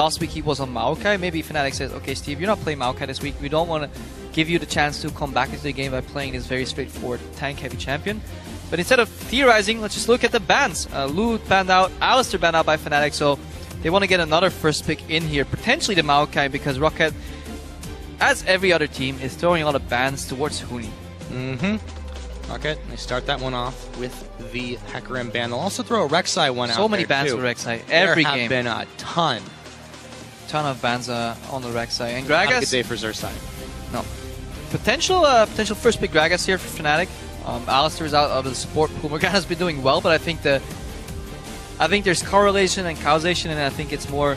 last week he was on Maokai. Maybe Fnatic says, okay, Steve, you're not playing Maokai this week. We don't want to give you the chance to come back into the game by playing this very straightforward tank-heavy champion. But instead of theorizing, let's just look at the bans. Lu banned out, Alistar banned out by Fnatic, so they want to get another first pick in here, potentially the Maokai, because Roccat, as every other team, is throwing a lot of bans towards Huni. Roccat, they start that one off with the Hecarim ban. They'll also throw a Rek'Sai one out there, So many bans too. for Rek'Sai, every there game. There have been a ton. Ton of bans on the Rek'Sai. And Not a good Gragas, day for Xerxai. no. Potential first pick Gragas here for Fnatic. Alistar is out of the support pool. Morgana's been doing well, but I think there's correlation and causation, and I think it's more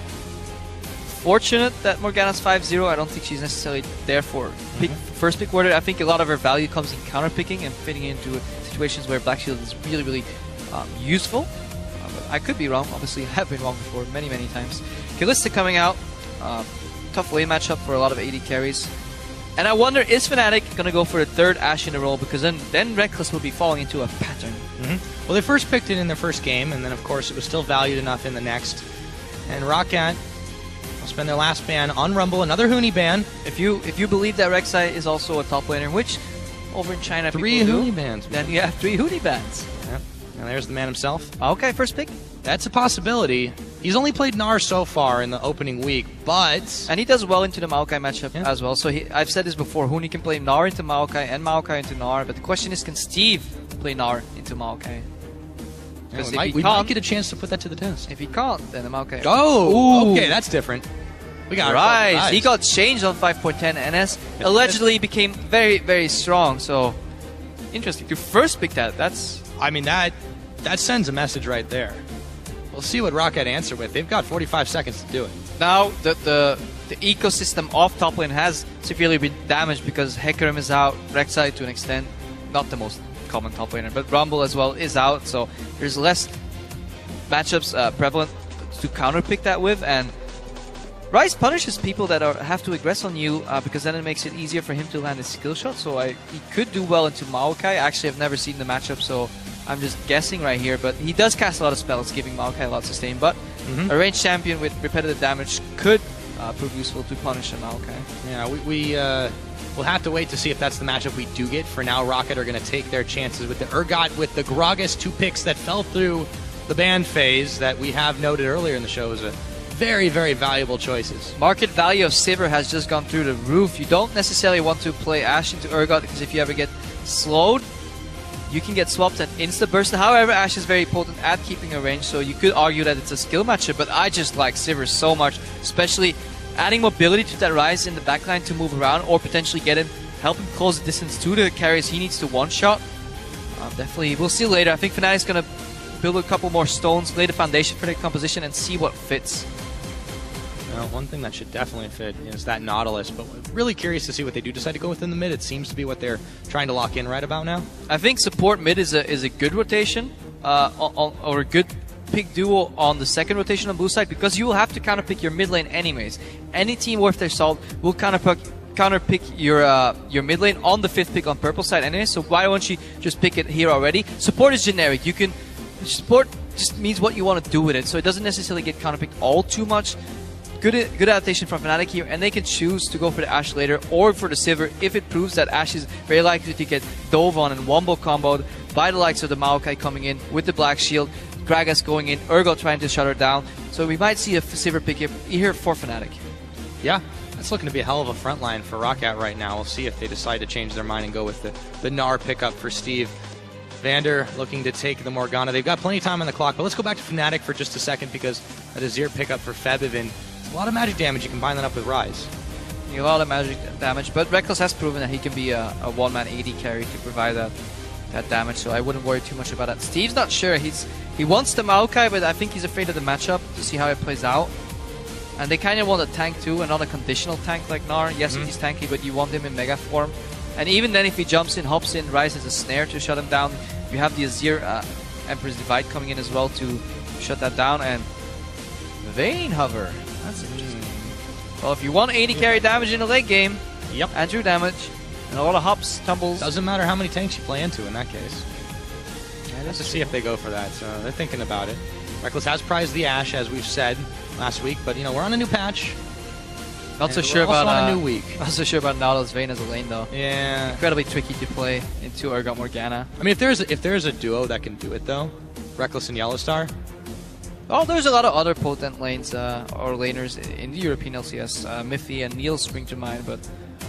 fortunate that Morgana's 5-0. I don't think she's necessarily there for first pick order. I think a lot of her value comes in counter picking and fitting into situations where Black Shield is really, really useful. I could be wrong. Obviously, I have been wrong before many, many times. Kalista coming out. Tough lane matchup for a lot of AD carries. And I wonder, is Fnatic going to go for the third Ashe in a row? Because then Reckless will be falling into a pattern. Well, they first picked it in their first game, and then, of course, it was still valued enough in the next. And Roccat will spend their last ban on Rumble, another Huni ban. If you believe that Rek'Sai is also a top laner, which over in China 3 people Huni do, bans. then you have 3 Huni bans. Yeah. And there's the man himself. Okay, first pick. That's a possibility. He's only played Gnar so far in the opening week, but... And he does well into the Maokai matchup as well. So I've said this before, Huni can play Gnar into Maokai and Maokai into Gnar, but the question is, can Steve play Gnar into Maokai? Yeah, we might get a chance to put that to the test. If he can't, then the Maokai... Oh! Okay, that's different. We got Rise! He got changed on 5.10 NS. Allegedly became very, very strong, so... Interesting. To first pick that, that's... I mean, that sends a message right there. We'll see what Roccat answer with. They've got 45 seconds to do it. Now, the ecosystem of top lane has severely been damaged because Hecarim is out, Rek'Sai to an extent, not the most common top laner, but Rumble as well is out, so there's less matchups prevalent to counterpick that with, and Ryze punishes people that have to aggress on you because then it makes it easier for him to land his skill shot, so he could do well into Maokai. Actually, I've never seen the matchup, so I'm just guessing right here, but he does cast a lot of spells, giving Maokai a lot of sustain, but a ranged champion with repetitive damage could prove useful to punish a Maokai. Yeah, we'll have to wait to see if that's the matchup we do get. For now, Roccat are going to take their chances with the Urgot, with the Gragas, 2 picks that fell through the ban phase that we have noted earlier in the show as a very, very valuable choices. Market value of Sivir has just gone through the roof. You don't necessarily want to play Ashe into Urgot because if you ever get slowed, you can get swapped and insta-burst. However, Ashe is very potent at keeping a range, so you could argue that it's a skill matchup, but I just like Sivir so much, especially adding mobility to that Ryze in the backline to move around or potentially help him close the distance to the carries he needs to one-shot. Definitely, we'll see later. I think Fnatic's going to build a couple more stones, lay the foundation for their composition, and see what fits. Well, one thing that should definitely fit is that Nautilus, but we're really curious to see what they do decide to go within the mid. It seems to be what they're trying to lock in right about now. I think support mid is a good rotation, or a good pick duo on the second rotation on blue side, because you will have to counter pick your mid lane anyways. Any team worth their salt will counter pick your mid lane on the 5th pick on purple side anyway, so why don't you just pick it here already? Support is generic. Support just means what you want to do with it, so it doesn't necessarily get counter picked all too much. Good adaptation from Fnatic here, and they can choose to go for the Ashe later or for the Sivir if it proves that Ashe is very likely to get dove on and wombo comboed by the likes of the Maokai coming in with the Black Shield, Gragas going in, Urgot trying to shut her down. So we might see a Sivir pick here for Fnatic. Yeah, that's looking to be a hell of a front line for Roccat right now. We'll see if they decide to change their mind and go with the Gnar pickup for Steve. Vander looking to take the Morgana. They've got plenty of time on the clock, but let's go back to Fnatic for just a second because that Azir pickup for Febivin. A lot of magic damage. You combine that up with Ryze. A lot of magic damage, but Reckless has proven that he can be a one-man AD carry to provide that damage, so I wouldn't worry too much about that. Steve's not sure. He wants the Maokai, but I think he's afraid of the matchup to see how it plays out. And they kind of want a tank too, and not a conditional tank like Gnar. Yes, he's tanky, but you want him in mega form. And even then, if he jumps in, hops in, Ryze has a snare to shut him down. You have the Azir Emperor's Divide coming in as well to shut that down, and Vayne Hover. That's interesting. Well, if you want 80 carry damage in the late game, and true damage, and a lot of hops, tumbles. Doesn't matter how many tanks you play into in that case. Yeah, let's just see if they go for that. So they're thinking about it. Reckless has prized the Ashe, as we've said. last week, but you know, we're on a new patch. Not so sure about on a new week. Not so sure about Nautilus Vayne as a lane though. Yeah, Incredibly tricky to play into Urgot Morgana. I mean, if there's a duo that can do it though, Reckless and Yellowstar. Oh, there's a lot of other potent lanes or laners in the European LCS. Miffy and Neil spring to mind, but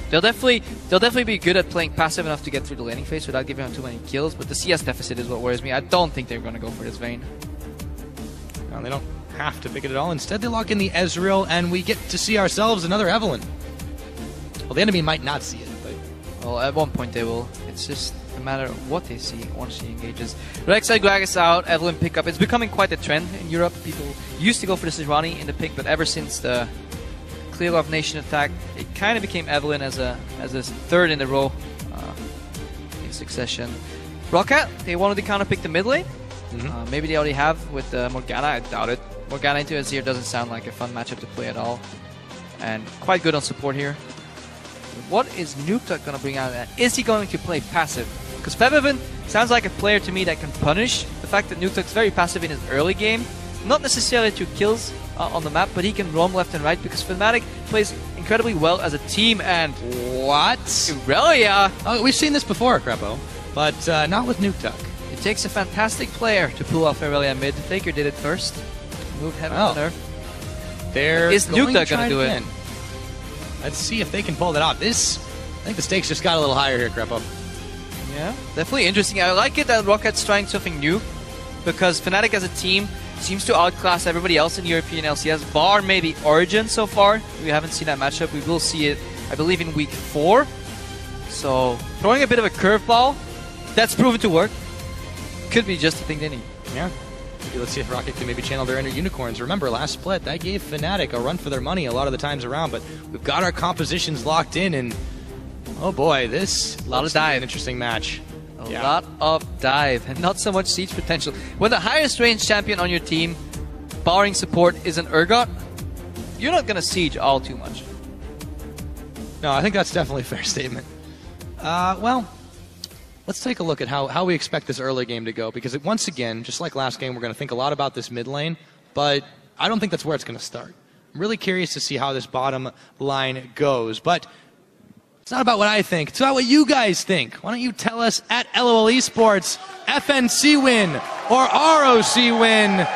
they'll definitely be good at playing passive enough to get through the laning phase without giving out too many kills. But the CS deficit is what worries me. I don't think they're going to go for this Vayne. No, they don't have to pick it at all. Instead, they lock in the Ezreal, and we get to see ourselves another Evelynn. Well, the enemy might not see it, but well, at one point they will. It's just a matter of what they see once she engages. Rek'Sai Gragas out, Evelynn pickup. It's becoming quite a trend in Europe. People used to go for the Sejuani in the pick, but ever since the Clear Love Nation attack, it kind of became Evelynn as a third in a row in succession. Roccat, they wanted to counter pick the mid lane. Maybe they already have with Morgana. I doubt it. Morgana into Azir doesn't sound like a fun matchup to play at all, and quite good on support here. What is Nukeduck going to bring out of that? Is he going to play passive? Because Febiven sounds like a player to me that can punish the fact that Nukeduck's very passive in his early game. Not necessarily to kills on the map, but he can roam left and right because Fnatic plays incredibly well as a team. And what? Irelia! Oh, we've seen this before, Crepo, but not with Nukeduck. It takes a fantastic player to pull off Irelia mid. Faker did it first. Moved heaven to earth. Is Nukeduck going to do it? Let's see if they can pull that off. I think the stakes just got a little higher here, Crepo. Yeah, definitely interesting. I like it that Rocket's trying something new because Fnatic as a team seems to outclass everybody else in European LCS, bar maybe Origin so far. We haven't seen that matchup. We will see it, I believe, in week 4. So, throwing a bit of a curveball, that's proven to work. Could be just the thing they need. Yeah. Let's see if Roccat can maybe channel their inner unicorns. Remember, last split, that gave Fnatic a run for their money a lot of the times around, but we've got our compositions locked in, and oh boy, this looks to be an interesting match. A lot of dive, and not so much siege potential. When the highest range champion on your team, barring support, is an Urgot, you're not going to siege all too much. No, I think that's definitely a fair statement. Well, let's take a look at how we expect this early game to go, because once again, just like last game, we're going to think a lot about this mid lane, but I don't think that's where it's going to start. I'm really curious to see how this bottom line goes, but it's not about what I think, it's about what you guys think. Why don't you tell us at LOL Esports, FNC win or ROC win?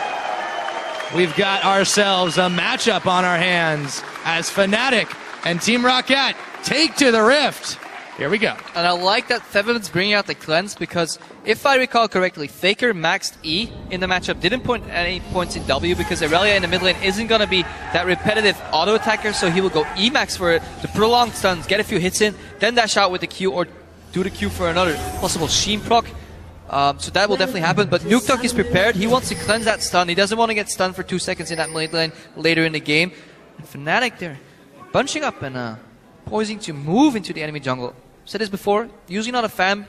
We've got ourselves a matchup on our hands as Fnatic and Team Roccat take to the Rift. Here we go. And I like that Febiven's bringing out the cleanse because if I recall correctly, Faker maxed E in the matchup, didn't point any points in W because Irelia in the mid lane isn't going to be that repetitive auto attacker, so he will go E max for it, the prolonged stuns, get a few hits in, then dash out with the Q or do the Q for another possible Sheen proc. So that will definitely happen, but Nukeduck is prepared. He wants to cleanse that stun. He doesn't want to get stunned for 2 seconds in that mid lane later in the game. And Fnatic, they're bunching up and poising to move into the enemy jungle. Said this before, usually not a fan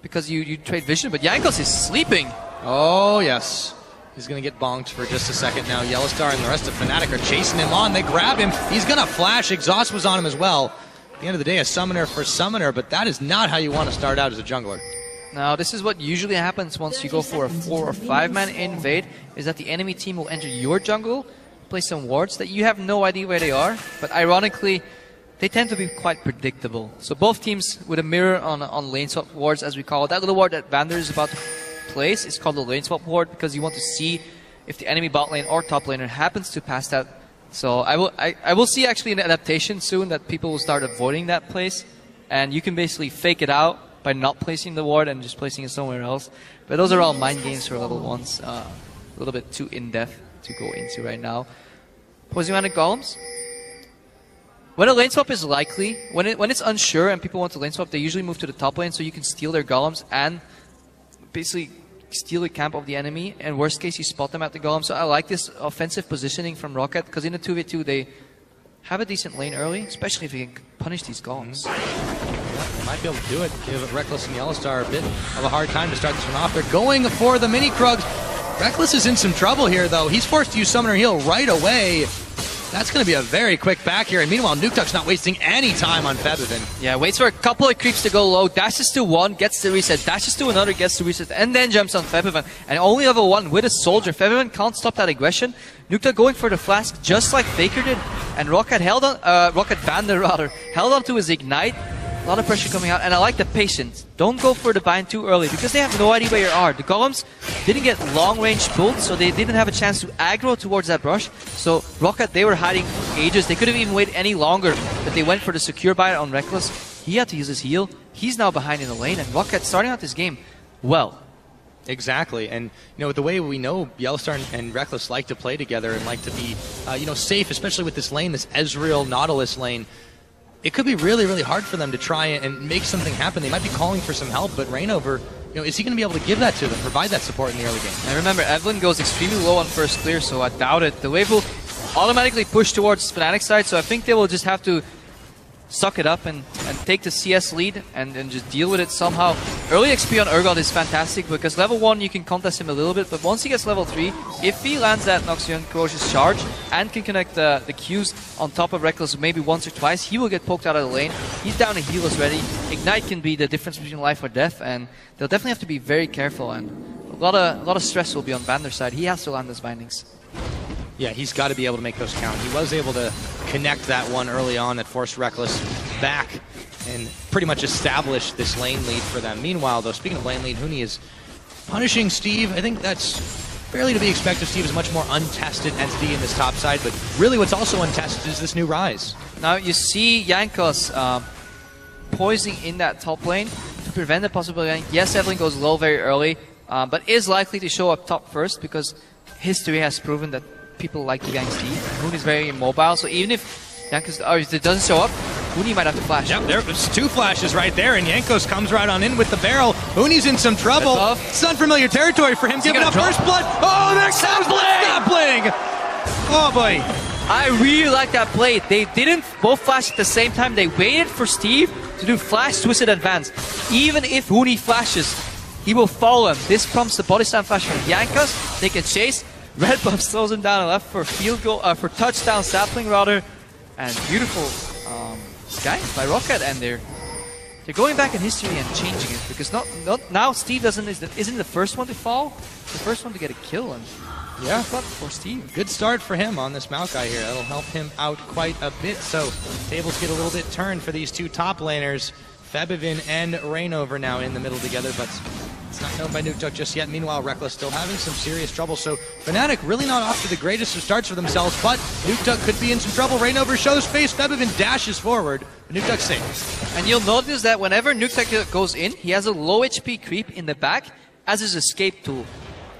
because you trade vision, but Jankos is sleeping. Oh, yes. He's going to get bonked for just a second now. Yellowstar and the rest of Fnatic are chasing him on. They grab him. He's going to flash. Exhaust was on him as well. At the end of the day, a summoner for summoner, but that is not how you want to start out as a jungler. Now, this is what usually happens once you go for a 4 or 5 man invade, is that the enemy team will enter your jungle, play some wards that you have no idea where they are, but ironically, they tend to be quite predictable. So both teams with a mirror on lane swap wards, as we call it. That little ward that Vander is about to place is called the lane swap ward because you want to see if the enemy bot lane or top laner happens to pass that. So I will see actually an adaptation soon that people will start avoiding that place, and you can basically fake it out by not placing the ward and just placing it somewhere else. But those are all mind games for level 1s. A little bit too in-depth to go into right now. Posing around the golems. When a lane swap is likely, when it's unsure and people want to lane swap, they usually move to the top lane so you can steal their golems and basically steal the camp of the enemy. And worst case, you spot them at the golem. So I like this offensive positioning from Roccat because in the 2v2 they have a decent lane early, especially if you can punish these golems. They might be able to do it. Give Reckless and Yellowstar a bit of a hard time to start this one off. They're going for the mini Krugs. Reckless is in some trouble here, though. He's forced to use Summoner Heal right away. That's going to be a very quick back here. And meanwhile, Nukeduck's not wasting any time on Febiven. Yeah, waits for a couple of creeps to go low, dashes to one, gets the reset, dashes to another, gets the reset, and then jumps on Febiven. And only level 1 with a soldier. Febiven can't stop that aggression. Nukeduck going for the flask just like Faker did. And Roccat held on, Roccat Vander rather, held on to his ignite. A lot of pressure coming out, and I like the patience. Don't go for the bind too early, because they have no idea where you are. The golems didn't get long-range pulled, so they didn't have a chance to aggro towards that brush. So Roccat, they were hiding ages. They couldn't even wait any longer, but they went for the secure buy on Reckless. He had to use his heal. He's now behind in the lane, and Roccat starting out this game well. Exactly, and you know, the way we know Yellowstar and Reckless like to play together and like to be, you know, safe, especially with this lane, this Ezreal Nautilus lane. It could be really, really hard for them to try and make something happen. They might be calling for some help, but Reignover, you know, is he going to be able to give that to them, provide that support in the early game? And remember, Evelyn goes extremely low on first clear, so I doubt it. The wave will automatically push towards Fnatic side, so I think they will just have to suck it up and take the CS lead and just deal with it somehow. Early XP on Urgot is fantastic because level 1 you can contest him a little bit, but once he gets level 3, if he lands that Noxian Ferocious charge and can connect the Qs on top of Reckless maybe once or twice, he will get poked out of the lane. He's down to heal already. Ignite can be the difference between life or death, and they'll definitely have to be very careful, and a lot of stress will be on Vander's side. He has to land those bindings. Yeah, he's got to be able to make those count. He was able to connect that one early on that forced Reckless back and pretty much establish this lane lead for them. Meanwhile, though, speaking of lane lead, Huni is punishing Steve. I think that's fairly to be expected. Steve is a much more untested entity in this top side, but really what's also untested is this new Rise. Now you see Jankos poising in that top lane to prevent the possibility. Yes, Evelyn goes low very early, but is likely to show up top first because history has proven that people like to gank Steve. Moon is very immobile, so even if Jankos it doesn't show up, Huni might have to flash. Yep, there's 2 flashes right there, and Jankos comes right on in with the barrel. Huni's in some trouble. It's unfamiliar territory for him, giving up first blood. Oh, there goes the sapling! Oh boy. I really like that play. They didn't both flash at the same time. They waited for Steve to do flash twisted advance. Even if Huni flashes, he will follow him. this prompts the body slam flash from Jankos. They can chase. Red buff slows him down and left for field goal, for touchdown sapling rather, and beautiful guy by Roccat, and they're going back in history and changing it because not now Steve isn't the first one to fall, the first one to get a kill, and yeah, for Steve. Good start for him on this Maokai here. That'll help him out quite a bit. So tables get a little bit turned for these 2 top laners, Febiven and Reignover now in the middle together, but it's not known by Nukeduck just yet. Meanwhile, Reckless still having some serious trouble. So Fnatic really not off to the greatest of starts for themselves, but Nukeduck could be in some trouble. Reignover shows face, Febiven dashes forward, but Nukeduck's safe. And you'll notice that whenever Nukeduck goes in, he has a low HP creep in the back as his escape tool.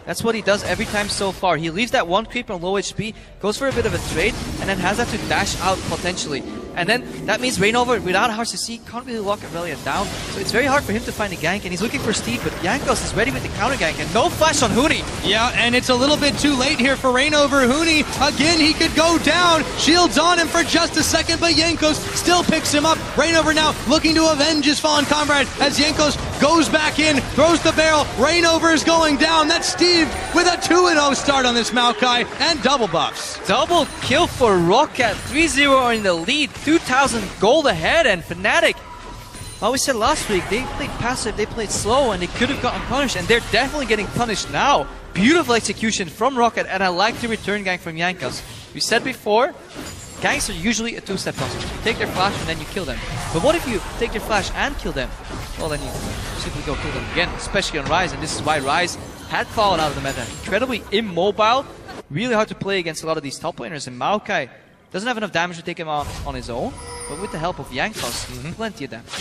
That's what he does every time so far. He leaves that 1 creep on low HP, goes for a bit of a trade, and then has that to dash out potentially. And then that means Reignover, without RCC, can't really lock Aurelion down. So it's very hard for him to find a gank, and he's looking for Steve, but Jankos is ready with the counter gank, and no flash on Huni. Yeah, and it's a little bit too late here for Reignover. Huni, again, he could go down. Shields on him for just a second, but Jankos still picks him up. Reignover now looking to avenge his fallen comrade as Jankos goes back in, throws the barrel. Reignover is going down. That's Steve with a 2-0 start on this Maokai, and double buffs. Double kill for Roccat, 3-0 in the lead, 2,000 gold ahead, and Fnatic, well, we said last week, they played passive, they played slow, and they could have gotten punished, and they're definitely getting punished now. Beautiful execution from Roccat, and I like the return gank from Jankos. We said before, ganks are usually a 2-step process. You take their flash and then you kill them. But what if you take their flash and kill them? Well, then you simply go kill them again, especially on Rise, and this is why Rise had fallen out of the meta. Incredibly immobile, really hard to play against a lot of these top laners, and Maokai doesn't have enough damage to take him out on his own, but with the help of Jankos, plenty of damage.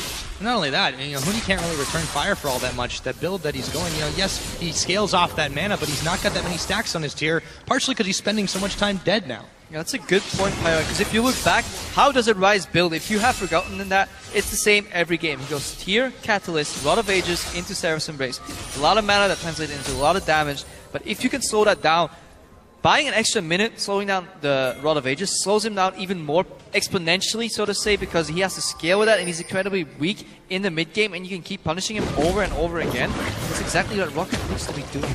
Not only that, you know, Huni can't really return fire for all that much. That build that he's going, you know, yes, he scales off that mana, but he's not got that many stacks on his tier, partially because he's spending so much time dead now. Yeah, that's a good point, Pyro, because if you look back, how does a Rise build? If you have forgotten that, it's the same every game. He goes tier, Catalyst, Rod of Ages into Seraph's Embrace. A lot of mana that translates into a lot of damage, but if you can slow that down, buying an extra minute, slowing down the Rod of Ages, slows him down even more exponentially, so to say, because he has to scale with that, and he's incredibly weak in the mid game, and you can keep punishing him over and over again. That's exactly what Roccat needs to be doing.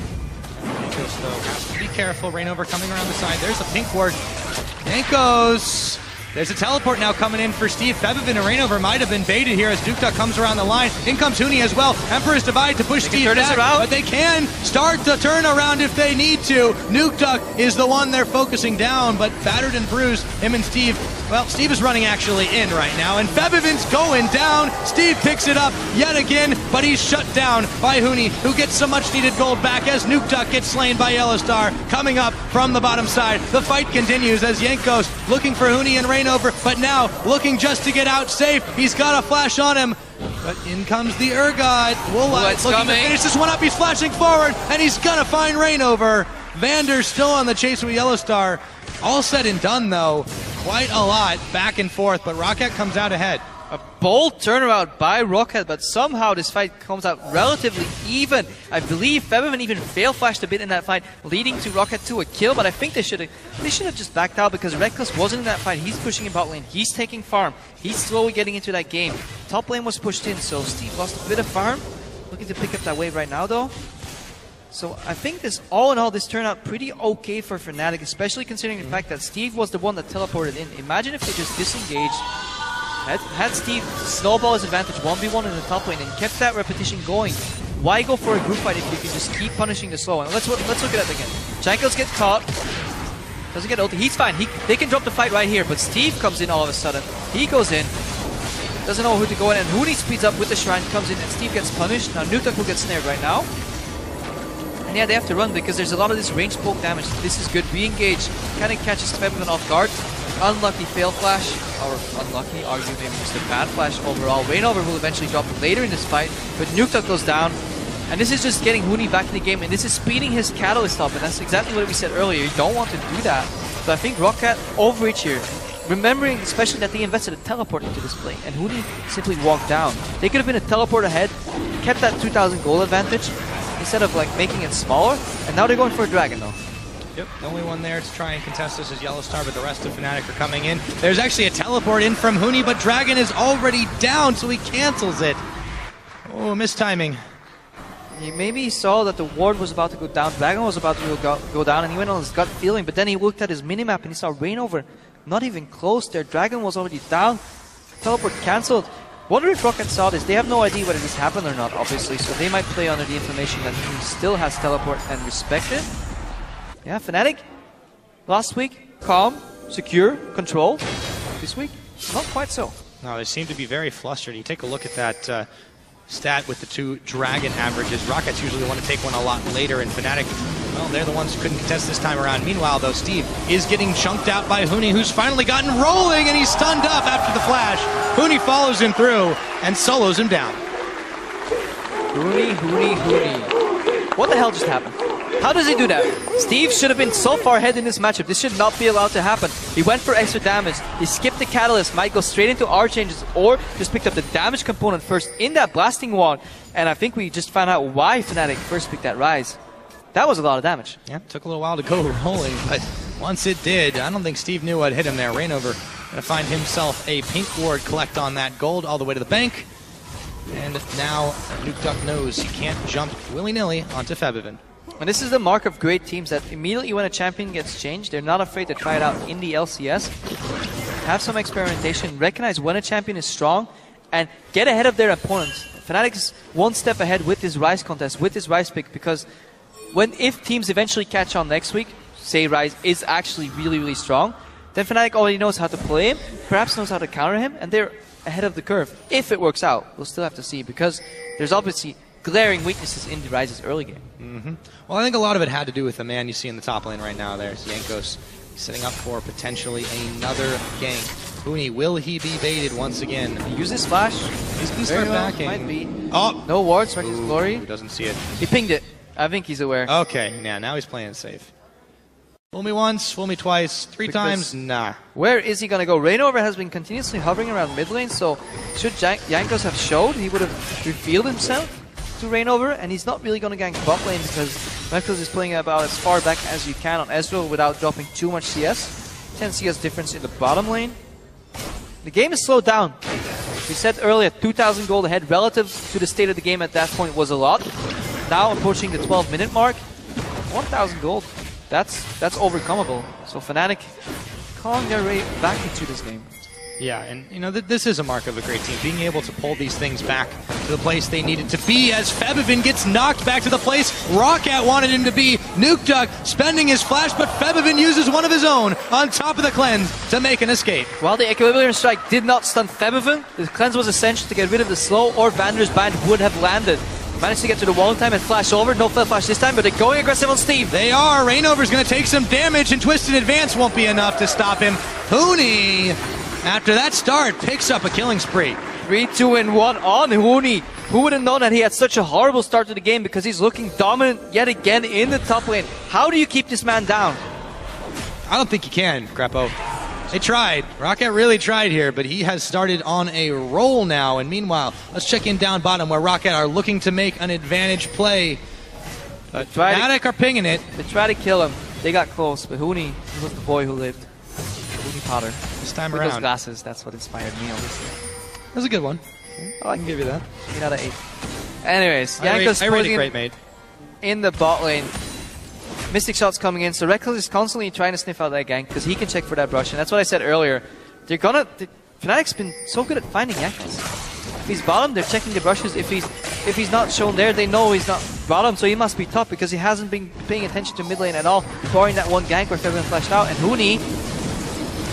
Jankos, though, has to be careful. Reignover coming around the side. There's a pink ward. Jankos. There's a teleport now coming in for Steve. Febiven and Rainover might have been baited here as Duke comes around the line. In comes Huni as well. Emperor's Divide to push Steve back, but they can start the turnaround if they need to. Nuke Duck is the one they're focusing down, but battered and bruised, him and Steve. Well, Steve is running actually in right now, and Febiven's going down. Steve picks it up yet again, but he's shut down by Huni, who gets some much-needed gold back as Nuke Duck gets slain by Yellowstar. Coming up from the bottom side, the fight continues as Jankos looking for Huni and Rainover, but now looking just to get out safe. He's got a flash on him, but in comes the Urgot. Woolite looking to finish this one up. He's flashing forward, and he's gonna find Rainover. Vander's still on the chase with Yellowstar. All said and done, though, quite a lot back and forth, but Roccat comes out ahead. A bold turnaround by Roccat, but somehow this fight comes out relatively even. I believe Febiven even fail flashed a bit in that fight, leading to Roccat to a kill, but I think they should have just backed out because Reckless wasn't in that fight. He's pushing in bot lane, he's taking farm, he's slowly getting into that game. Top lane was pushed in, so Steve lost a bit of farm. Looking to pick up that wave right now, though. So I think this, all in all, this turned out pretty okay for Fnatic, especially considering the fact that Steve was the one that teleported in. Imagine if they just disengaged, had Steve snowball his advantage 1v1 in the top lane and kept that repetition going. Why go for a group fight if you can just keep punishing the slow? And let's look at that again. Jankos gets caught, doesn't get ulti. He's fine. They can drop the fight right here, but Steve comes in all of a sudden. He goes in, doesn't know who to go in, and Huni speeds up with the shrine, comes in, and Steve gets punished. Now Nuke will get snared right now. And yeah, they have to run because there's a lot of this range poke damage. This is good. Re-engage. Kind of catches Febiven off guard. Unlucky fail flash. Or unlucky, argue maybe just a bad flash overall. Rainover will eventually drop later in this fight. But Nuke goes down. And this is just getting Huni back in the game. And this is speeding his catalyst up. And that's exactly what we said earlier. You don't want to do that. So I think Roccat overreach here. Remembering especially that they invested a teleport into this play. And Huni simply walked down. They could have been a teleport ahead. Kept that 2,000 gold advantage, instead of like making it smaller, and now they're going for a dragon though. Yep, the only one there to try and contest this is Yellowstar, but the rest of Fnatic are coming in. There's actually a teleport in from Huni, but Dragon is already down, so he cancels it. Oh, mistiming. He maybe saw that the ward was about to go down, Dragon was about to go down, and he went on his gut feeling, but then he looked at his minimap and he saw Rainover not even close there. Dragon was already down, teleport cancelled. Wonder if Roccat saw this. They have no idea whether this happened or not, obviously, so they might play under the information that he still has teleport and respect it. Yeah, Fnatic, last week, calm, secure, control. This week, not quite so. No, they seem to be very flustered. You take a look at that stat with the two Dragon averages. Rocket's usually the one to take one a lot later, and Fnatic, well, they're the ones who couldn't contest this time around. Meanwhile, though, Steve is getting chunked out by Huni, who's finally gotten rolling, and he's stunned up after the flash. Huni follows him through and solos him down. Huni. What the hell just happened? How does he do that? Steve should have been so far ahead in this matchup. This should not be allowed to happen. He went for extra damage. He skipped the catalyst, might go straight into Archangels, or just picked up the damage component first in that blasting wand. And I think we just found out why Fnatic first picked that Rise. That was a lot of damage. Yeah, took a little while to go rolling, but once it did, I don't think Steve knew what hit him there. Rainover going to find himself a pink ward, collect on that gold all the way to the bank. And now Nuke Duck knows he can't jump willy-nilly onto Febiven. And this is the mark of great teams, that immediately when a champion gets changed, they're not afraid to try it out in the LCS. Have some experimentation, recognize when a champion is strong, and get ahead of their opponents. Fnatic is one step ahead with this Rise contest, with this Rise pick, because if teams eventually catch on next week, say Rise is actually really, really strong, then Fnatic already knows how to play him, perhaps knows how to counter him, and they're ahead of the curve. If it works out, we'll still have to see, because there's obviously glaring weaknesses in the Rise's early game. Well, I think a lot of it had to do with the man you see in the top lane right now. There's Jankos setting up for potentially another gank. Huni, will he be baited once again? He uses flash. He's going to start backing. Might be. Oh! No wards, Righteous Glory. Who doesn't see it? He pinged it. I think he's aware. Okay, yeah, now he's playing it safe. Fool me once, fool me twice, three times, nah. Where is he going to go? Rainover has been continuously hovering around mid lane, so should Jankos have showed, he would have revealed himself to Rainover, and he's not really going to gank bot lane because Jankos is playing about as far back as you can on Ezreal without dropping too much CS. 10 CS difference in the bottom lane. The game is slowed down. We said earlier, 2,000 gold ahead relative to the state of the game at that point was a lot. Now approaching the 12-minute mark, 1,000 gold. That's overcomable. So Fnatic clawing their way back into this game. Yeah, and you know, this is a mark of a great team, being able to pull these things back to the place they needed to be as Febivin gets knocked back to the place Roccat wanted him to be. Nuke Duck spending his flash, but Febivin uses one of his own on top of the cleanse to make an escape. While the Equilibrium Strike did not stun Febivin, the cleanse was essential to get rid of the slow, or Vander's bind would have landed. Managed to get to the wall in time and flash over. No fail flash this time, but they're going aggressive on Steve. They are. Rainover's going to take some damage, and Twisted Advance won't be enough to stop him. Huni, after that start, picks up a killing spree. 3, 2, and 1 on Huni. Who would have known that he had such a horrible start to the game, because he's looking dominant yet again in the top lane. How do you keep this man down? I don't think you can, Crepo. They tried. Roccat really tried here, but he has started on a roll now. And meanwhile, let's check in down bottom where Roccat are looking to make an advantage play. But Fnatic are pinging it. They tried to kill him. They got close, but Huni was the boy who lived. Huni Potter. This time with around. those glasses, that's what inspired me, obviously. That was a good one. Oh, I can give you that. 8 out of 8. Anyways, Yanko's putting in the bot lane. Mystic shots coming in, so Reckless is constantly trying to sniff out that gank because he can check for that brush, and that's what I said earlier. Fnatic's been so good at finding Yankees. If he's bottom, they're checking the brushes. If he's not shown there, they know he's not bottom, so he must be top because he hasn't been paying attention to mid lane at all, barring that one gank where Febivin flashed out. And Huni,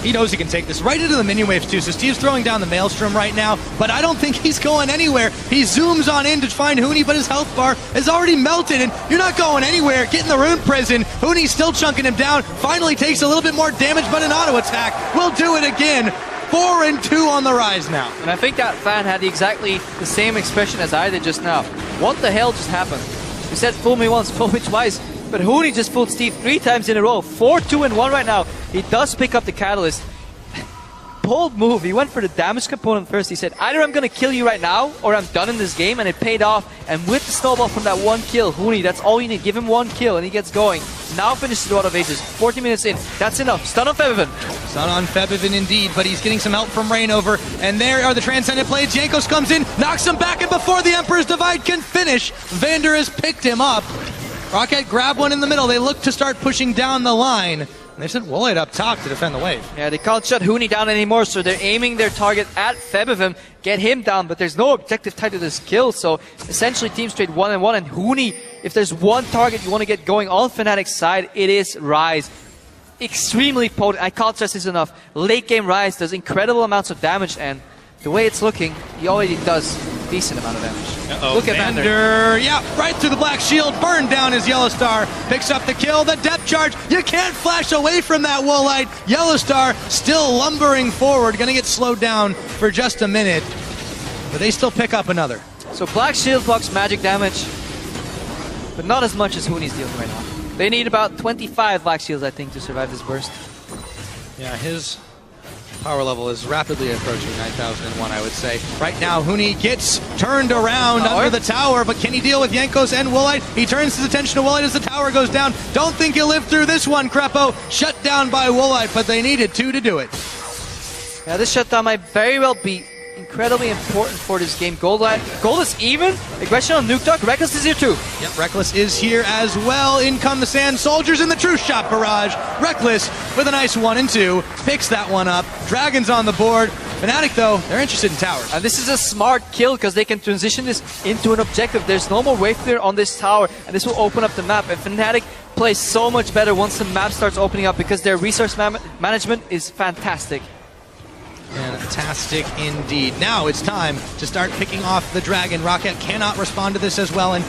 he knows he can take this right into the minion waves too, so Steve's throwing down the Maelstrom right now, but I don't think he's going anywhere. He zooms on in to find Huni, but his health bar is already melted, and you're not going anywhere. Get in the rune prison. Huni's still chunking him down, finally takes a little bit more damage, but an auto attack will do it again. 4 and 2 on the rise now. And I think that fan had exactly the same expression as I did just now. What the hell just happened? We said fool me once, fool me twice. But Huni just fooled Steve 3 times in a row. 4, 2, and 1 right now. He does pick up the Catalyst. Bold move. He went for the damage component first. He said, either I'm going to kill you right now, or I'm done in this game, and it paid off. And with the snowball from that one kill, Huni, that's all you need. Give him one kill, and he gets going. Now finishes the Out of Ages. 40 minutes in. That's enough. Stun on Febivin. Stun on Febivin indeed, but he's getting some help from Rainover. And there are the Transcendent Blades. Jankos comes in, knocks him back, and before the Emperor's Divide can finish, Vander has picked him up. Roccat grab one in the middle. They look to start pushing down the line. And they sent Woolite up top to defend the wave. Yeah, they can't shut Huni down anymore, so they're aiming their target at Febivin, get him down, but there's no objective tied to this kill, so essentially teams trade 1 and 1, and Huni, if there's one target you want to get going on Fnatic's side, it is Ryze. Extremely potent, I can't stress this enough. Late game Ryze does incredible amounts of damage, and the way it's looking, he already does a decent amount of damage. Look at Vander. Yeah, right through the black shield, burned down his Yellowstar, picks up the kill, the depth charge. You can't flash away from that Woolite. Yellowstar still lumbering forward, gonna get slowed down for just a minute, but they still pick up another. So black shield blocks magic damage, but not as much as Huni's dealing right now. They need about 25 black shields, I think, to survive this burst. Yeah, his power level is rapidly approaching 9,001, I would say. Right now, Huni gets turned around under the tower, but can he deal with Jankos and Woolite? He turns his attention to Woolite as the tower goes down. Don't think he'll live through this one, Crepo. Shut down by Woolite, but they needed 2 to do it. Yeah, this shutdown might very well be incredibly important for this game. Gold is even. Aggression on Nuke Duck. Reckless is here too. Yep, Reckless is here as well. In come the Sand Soldiers in the Truth Shot barrage. Reckless with a nice 1 and 2. Picks that one up. Dragons on the board. Fnatic, though, they're interested in towers. And this is a smart kill because they can transition this into an objective. There's no more wave clear on this tower, and this will open up the map. And Fnatic plays so much better once the map starts opening up because their resource management is fantastic. Fantastic indeed. Now it's time to start picking off the dragon. Roccat cannot respond to this as well, and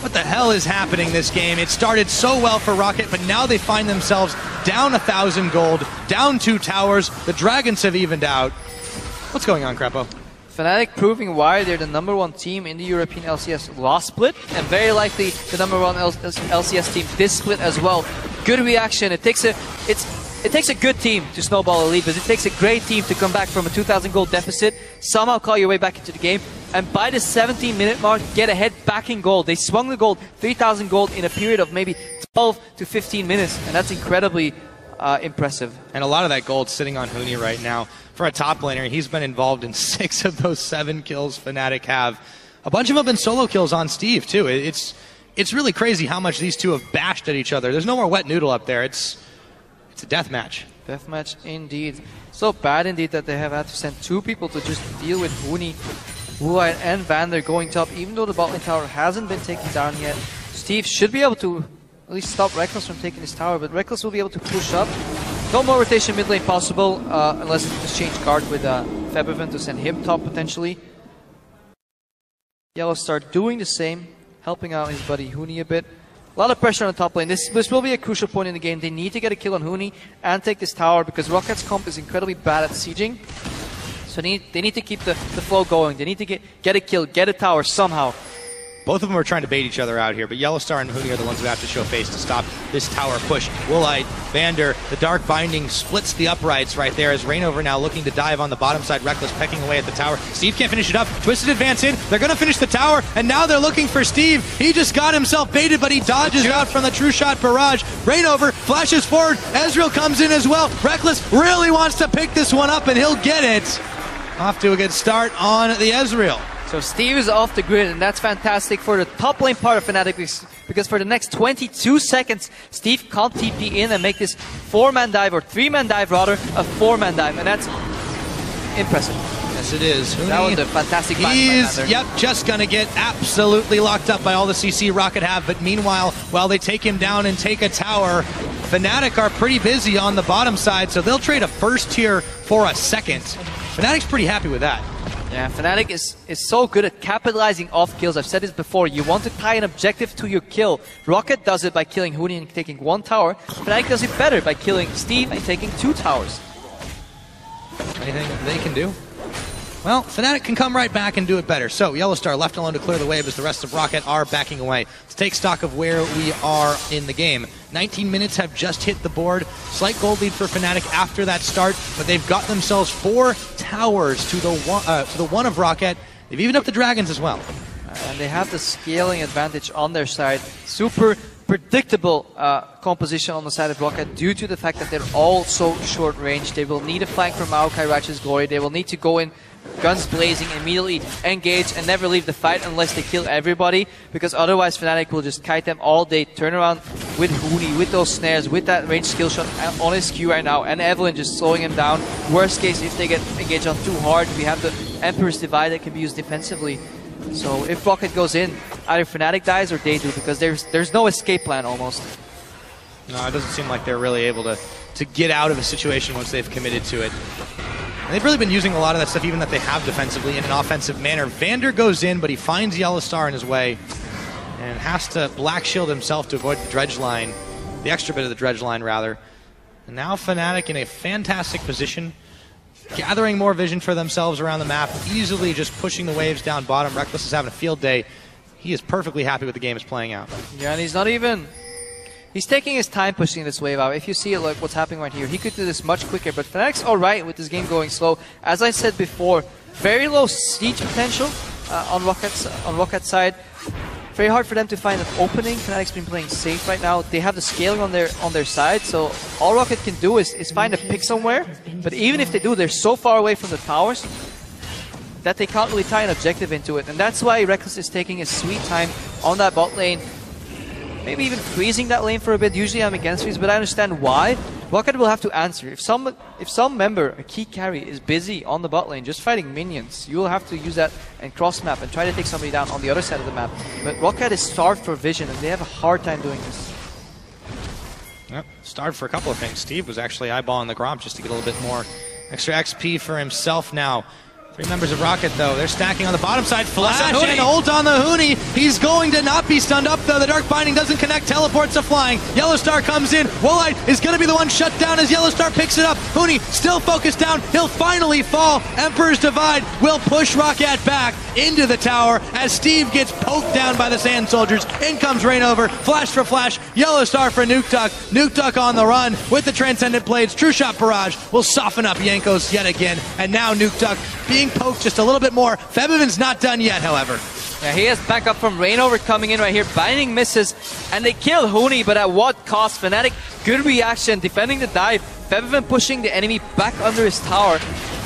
what the hell is happening this game? It started so well for Roccat, but now they find themselves down 1,000 gold, down 2 towers. The dragons have evened out. What's going on, Crepo? Fnatic proving why they're the #1 team in the European LCS last split, and very likely the #1 LCS team this split as well. Good reaction. It takes a good team to snowball a lead, but it takes a great team to come back from a 2,000 gold deficit, somehow call your way back into the game, and by the 17-minute mark, get ahead back in gold. They swung the gold, 3,000 gold in a period of maybe 12 to 15 minutes, and that's incredibly impressive. And a lot of that gold sitting on Huni right now. For a top laner, he's been involved in 6 of those 7 kills Fnatic have. A bunch of them have been solo kills on Steve, too. It's really crazy how much these two have bashed at each other. There's no more wet noodle up there. It's a death match. Deathmatch indeed. So bad indeed that they have had to send 2 people to just deal with Huni, Wuai, and Vander going top, even though the bot lane tower hasn't been taken down yet. Steve should be able to at least stop Reckless from taking his tower, but Reckless will be able to push up. No more rotation mid lane possible, unless they just change guard with Febiven to send him top potentially. Yellow start doing the same, helping out his buddy Huni a bit. A lot of pressure on the top lane. This will be a crucial point in the game. They need to get a kill on Huni and take this tower because Rockat's comp is incredibly bad at sieging. So they need to keep the flow going. They need to get a kill, get a tower somehow. Both of them are trying to bait each other out here, but Yellowstar and Huni are the ones who have to show face to stop this tower push. Woolite, Vander, the Dark Binding splits the uprights right there as Reignover now looking to dive on the bottom side. Reckless pecking away at the tower. Steve can't finish it up. Twisted advance in. They're going to finish the tower, and now they're looking for Steve. He just got himself baited, but he dodges out from the True Shot barrage. Reignover flashes forward. Ezreal comes in as well. Reckless really wants to pick this one up, and he'll get it. Off to a good start on the Ezreal. So Steve is off the grid, and that's fantastic for the top lane part of Fnatic, because for the next 22 seconds, Steve can't TP in and make this 4-man dive, or 3-man dive rather, a 4-man dive, and that's impressive. Yes, it is. That was a fantastic fight. He's, just going to get absolutely locked up by all the CC Roccat have, but meanwhile, while they take him down and take a tower, Fnatic are pretty busy on the bottom side, so they'll trade a first tier for a second. Fnatic's pretty happy with that. Yeah, Fnatic is so good at capitalizing off kills. I've said this before. You want to tie an objective to your kill. Roccat does it by killing Huni and taking 1 tower. Fnatic does it better by killing Steve and taking 2 towers. Anything they can do? Well, Fnatic can come right back and do it better. So, Yellowstar left alone to clear the wave as the rest of Roccat are backing away. Let's take stock of where we are in the game. 19 minutes have just hit the board. Slight gold lead for Fnatic after that start, but they've got themselves 4 towers to the one of Roccat. They've evened up the dragons as well. And they have the scaling advantage on their side. Super predictable composition on the side of Roccat due to the fact that they're all so short range. They will need a flank from Maokai Righteous Glory. They will need to go in guns blazing, immediately engage and never leave the fight unless they kill everybody, because otherwise Fnatic will just kite them all day, turn around with Huni, with those snares, with that range skill shot on his Q right now, and Evelyn just slowing him down. Worst case, if they get engaged on too hard, we have the Emperor's Divide that can be used defensively. So if Roccat goes in, either Fnatic dies or they do, because there's no escape plan almost. No, it doesn't seem like they're really able to get out of a situation once they've committed to it. And they've really been using a lot of that stuff, even that they have defensively, in an offensive manner. Vander goes in, but he finds Yellowstar in his way and has to black shield himself to avoid the dredge line, the extra bit of the dredge line, rather. And now Fnatic in a fantastic position, gathering more vision for themselves around the map, easily just pushing the waves down bottom. Reckless is having a field day. He is perfectly happy with the game is playing out. Yeah, and he's not even... He's taking his time pushing this wave out. If you see it, like what's happening right here, he could do this much quicker, but Fnatic's alright with this game going slow. As I said before, very low siege potential on Rockat's side. Very hard for them to find an opening. Fnatic's been playing safe right now. They have the scaling on their side, so all Roccat can do is find a pick somewhere. But even if they do, they're so far away from the towers that they can't really tie an objective into it. And that's why Reckless is taking his sweet time on that bot lane. Maybe even freezing that lane for a bit. Usually I'm against freeze, but I understand why. Roccat will have to answer. If some member, a key carry, is busy on the bot lane just fighting minions, you will have to use that and cross map and try to take somebody down on the other side of the map. But Roccat is starved for vision, and they have a hard time doing this. Yep, starved for a couple of things. Steve was actually eyeballing the Gromp just to get a little bit more extra XP for himself now. 3 members of Roccat, though. They're stacking on the bottom side. Flash and ult on the Huni. He's going to not be stunned up, though. The Dark Binding doesn't connect. Teleports to flying. Yellowstar comes in. Woolite is going to be the one shut down as Yellowstar picks it up. Huni still focused down. He'll finally fall. Emperor's Divide will push Roccat back into the tower as Steve gets poked down by the Sand Soldiers. In comes Reignover. Flash for flash. Yellowstar for Nuke Duck. Nuke Duck on the run with the Transcendent Blades. True Shot Barrage will soften up Jankos yet again. And now Nuke Duck being poked just a little bit more. Febiven's not done yet, however. Yeah, he has backup from Reignover coming in right here. Binding misses, and they kill Huni, but at what cost? Fnatic, good reaction, defending the dive. Febiven pushing the enemy back under his tower.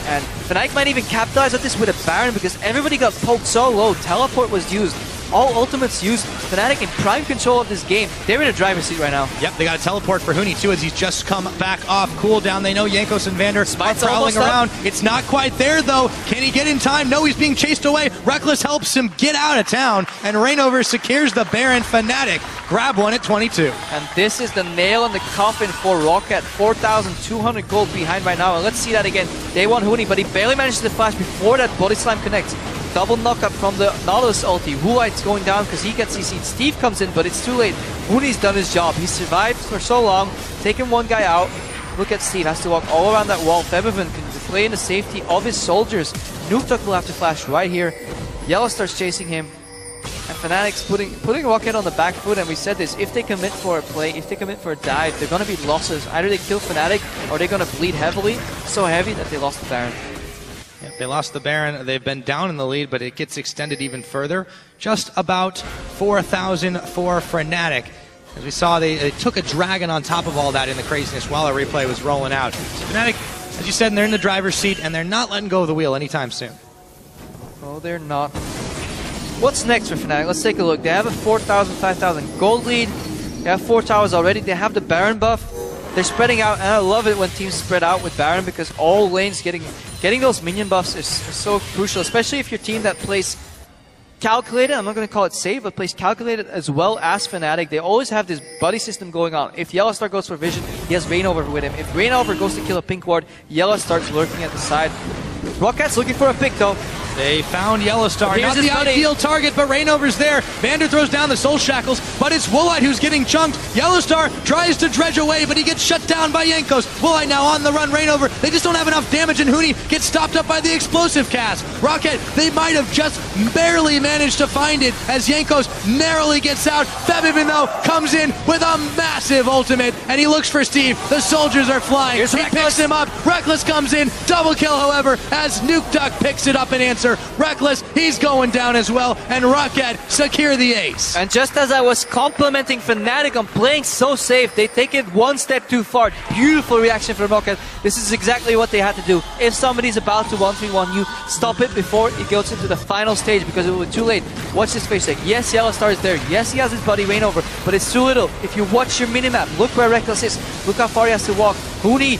And Fnatic might even capitalize on this with a Baron, because everybody got poked so low. Teleport was used. all ultimates used. Fnatic in prime control of this game. They're in a driver's seat right now. Yep, they got a teleport for Huni too as he's just come back off cooldown. They know Jankos and Vander are prowling around. It's not quite there though. Can he get in time? No, he's being chased away. Reckless helps him get out of town, and Reignover secures the Baron. Fnatic grab one at 22. And this is the nail in the coffin for Roccat. 4,200 gold behind right now. And let's see that again. They want Huni, but he barely manages to flash before that body slam connects. Double knockup from the Nautilus ulti. Woolite's going down because he gets CC'd. Steve comes in, but it's too late. Huni's done his job. He survived for so long, taking one guy out. Look at Steve, has to walk all around that wall. Febiven can play in the safety of his soldiers. Nukeduck will have to flash right here. Yellow starts chasing him. And Fnatic's putting Roccat on the back foot, and we said this, if they commit for a play, if they commit for a dive, they're going to be losses. Either they kill Fnatic, or they're going to bleed heavily, so heavy that they lost the Baron. Yeah, they lost the Baron. They've been down in the lead, but it gets extended even further. Just about 4,000 for Fnatic. As we saw, they took a dragon on top of all that in the craziness while our replay was rolling out. So Fnatic, as you said, they're in the driver's seat, and they're not letting go of the wheel anytime soon. Oh, they're not. What's next for Fnatic? Let's take a look. They have a 4,000, 5,000 gold lead. They have 4 towers already. They have the Baron buff. They're spreading out, and I love it when teams spread out with Baron because all lanes getting those minion buffs is so crucial, especially if your team that plays calculated, I'm not going to call it safe, but plays calculated as well as Fnatic. They always have this buddy system going on. If Yellowstar goes for vision, he has Reignover with him. If Reignover goes to kill a pink ward, Yellow starts lurking at the side. Rockat's looking for a pick though. They found Yellowstar. Not the ideal target, but Reignover's there. Vander throws down the Soul Shackles, but it's Woolite who's getting chunked. Yellowstar tries to dredge away, but he gets shut down by Jankos. Woolite now on the run. Reignover, they just don't have enough damage, and Huni gets stopped up by the explosive cast. Roccat, they might have just barely managed to find it as Jankos narrowly gets out. Febiven, though, comes in with a massive ultimate, and he looks for Steve. The soldiers are flying. He picks him up. Reckless comes in. Double kill, however, as Nukeduck picks it up and answers. Reckless, he's going down as well, and Roccat secure the ace. And just as I was complimenting Fnatic on playing so safe, they take it one step too far. Beautiful reaction from Roccat. This is exactly what they had to do. If somebody's about to 1v1 you, stop it before it goes into the final stage because it will be too late. Watch this face check. Yes, Yellowstar is there. Yes, he has his buddy Reignover, but it's too little. If you watch your minimap, look where Reckless is. Look how far he has to walk. Huni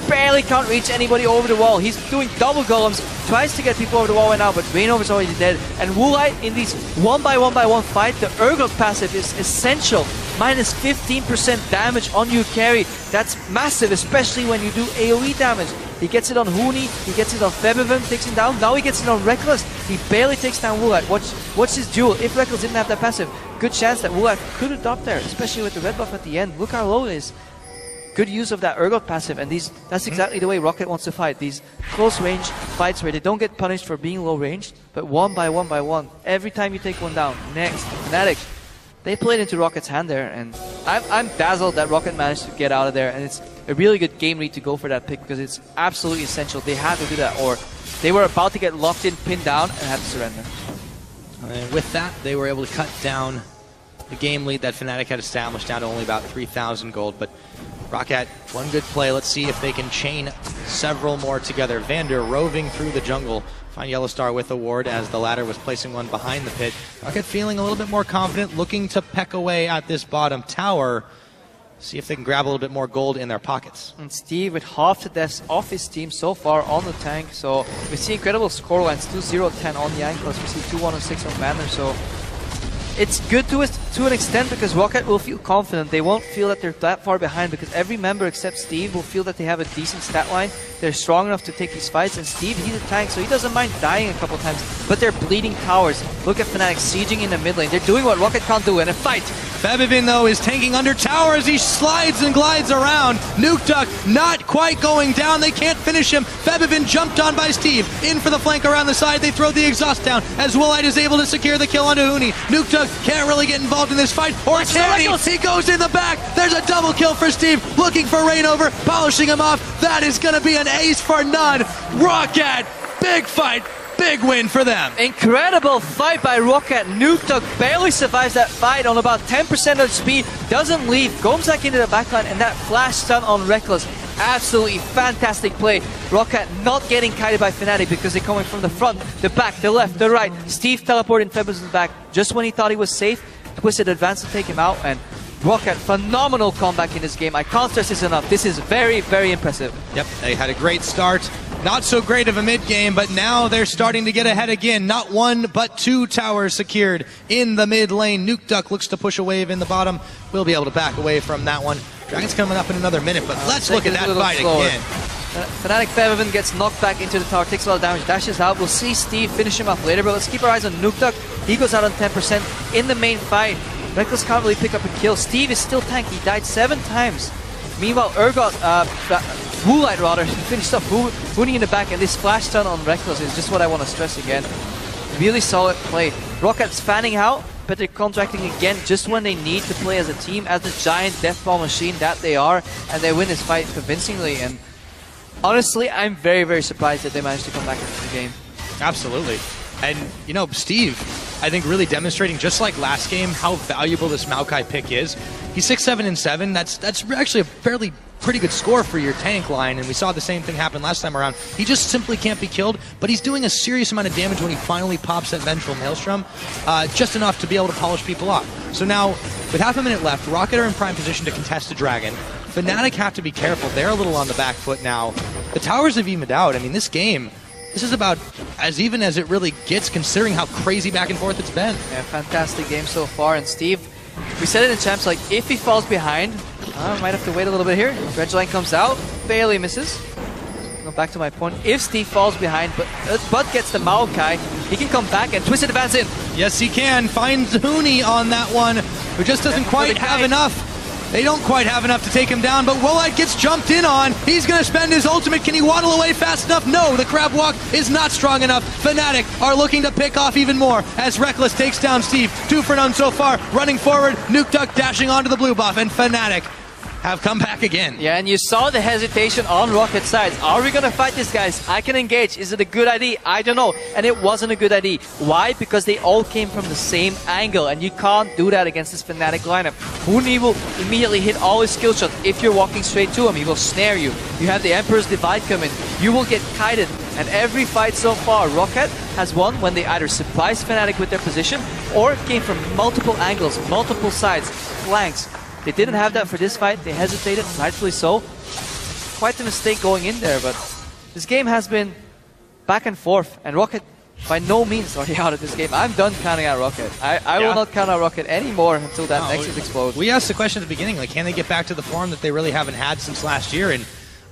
barely can't reach anybody over the wall. He's doing double golems, tries to get people over the wall right now, but Reignover's already dead. And Woolite in these 1-by-1-by-1 fight, the Urgot passive is essential. Minus 15% damage on your carry. That's massive, especially when you do AoE damage. He gets it on Huni, he gets it on Febiven, takes him down. Now he gets it on Reckless. He barely takes down Woolite. Watch his duel. If Reckless didn't have that passive, good chance that Woolite could have dropped there, especially with the red buff at the end. Look how low it is. Good use of that Urgot passive, and that's exactly the way Roccat wants to fight. These close range fights where they don't get punished for being low ranged, but 1-by-1-by-1. Every time you take one down. Next, Fnatic. They played into Rocket's hand there, and I'm dazzled that Roccat managed to get out of there, and it's a really good game read to go for that pick because it's absolutely essential. They had to do that, or they were about to get locked in, pinned down, and had to surrender. And with that, they were able to cut down the game lead that Fnatic had established down to only about 3,000 gold, but Roccat, one good play. Let's see if they can chain several more together. Vander roving through the jungle. Find Yellowstar with a ward as the latter was placing one behind the pit. Roccat feeling a little bit more confident, looking to peck away at this bottom tower. See if they can grab a little bit more gold in their pockets. And Steve with half the deaths off his team so far on the tank. So we see incredible scorelines. 2-0-10 on the Ankles. We see 2-1-6 on Vander. So it's good to an extent because Roccat will feel confident. They won't feel that they're that far behind because every member except Steve will feel that they have a decent stat line. They're strong enough to take these fights, and Steve, he's a tank, so he doesn't mind dying a couple times. But they're bleeding towers. Look at Fnatic sieging in the mid lane. They're doing what Roccat can't do in a fight. Febiven, though, is tanking under tower as he slides and glides around. Nukeduck not quite going down. They can't finish him. Febiven jumped on by Steve. In for the flank around the side. They throw the exhaust down as Woolite is able to secure the kill onto Huni. Nukeduck can't really get involved in this fight. Or can he? He goes in the back. There's a double kill for Steve. Looking for Reignover, polishing him off. That is going to be an ace for none. Roccat, big fight. Big win for them. Incredible fight by Roccat. Nukeduck barely survives that fight on about 10% of speed. Doesn't leave. Goes back into the backline, and that flash stun on Reckless Absolutely fantastic play. Roccat not getting kited by Fnatic because they're coming from the front, the back, the left, the right. Steve teleporting Feathers back just when he thought he was safe. Twisted advance to take him out, and Roccat, phenomenal comeback in this game. I can't stress this enough. This is very, very impressive. Yep, they had a great start. Not so great of a mid-game, but now they're starting to get ahead again. Not one, but two towers secured in the mid lane. Nuke Duck looks to push a wave in the bottom. We'll be able to back away from that one. Dragon's coming up in another minute, but let's look at that fight again. Fnatic Featherman gets knocked back into the tower, takes a lot of damage, dashes out. We'll see Steve finish him off later, but let's keep our eyes on Nuke Duck. He goes out on 10% in the main fight. Reckless can't really pick up a kill. Steve is still tanky. He died 7 times. Meanwhile, Woolite rather, finished off Hooning in the back, and this flash stun on Reckless is just what I want to stress again. Really solid play. Rocket's fanning out, but they're contracting again just when they need to play as a team, as the giant deathball machine that they are, and they win this fight convincingly. And honestly, I'm very, very surprised that they managed to come back into the game. Absolutely. And, you know, Steve, I think really demonstrating, just like last game, how valuable this Maokai pick is. He's 6-7 and 7. That's actually a pretty good score for your tank line, and we saw the same thing happen last time around. He just simply can't be killed, but he's doing a serious amount of damage when he finally pops that Vengeful Maelstrom, just enough to be able to polish people off. So now, with half a minute left, Roccat are in prime position to contest a dragon. Fnatic have to be careful. They're a little on the back foot now. The towers have evened out. I mean, this game, this is about as even as it really gets, considering how crazy back and forth it's been. Yeah, fantastic game so far. And Steve, we said it in champs, like, if he falls behind, might have to wait a little bit here. Dredgeline comes out, barely misses. Go back to my point. If Steve falls behind, but gets the Maokai, he can come back and Twisted advance in. Yes, he can. Finds Huni on that one, who just doesn't quite have enough. They don't quite have enough to take him down, but Woolite gets jumped in on. He's going to spend his ultimate. Can he waddle away fast enough? No, the crab walk is not strong enough. Fnatic are looking to pick off even more as Reckless takes down Steve. 2 for none so far. Running forward, Nuke Duck dashing onto the blue buff, and Fnatic have come back again. Yeah, and you saw the hesitation on Rocket's sides. Are we going to fight this, guys? I can engage. Is it a good idea? I don't know. And it wasn't a good idea. Why? Because they all came from the same angle, and you can't do that against this Fnatic lineup. Huni will immediately hit all his skill shots. If you're walking straight to him, he will snare you. You have the Emperor's Divide come in. You will get kited. And every fight so far, Roccat has won when they either surprised Fnatic with their position or came from multiple angles, multiple sides, flanks. They didn't have that for this fight. They hesitated, rightfully so. Quite a mistake going in there, but this game has been back and forth, and Roccat by no means are they out of this game. I'm done counting out Roccat. I will not count out Roccat anymore until that Nexus explodes. We asked the question at the beginning, like, can they get back to the form that they really haven't had since last year? And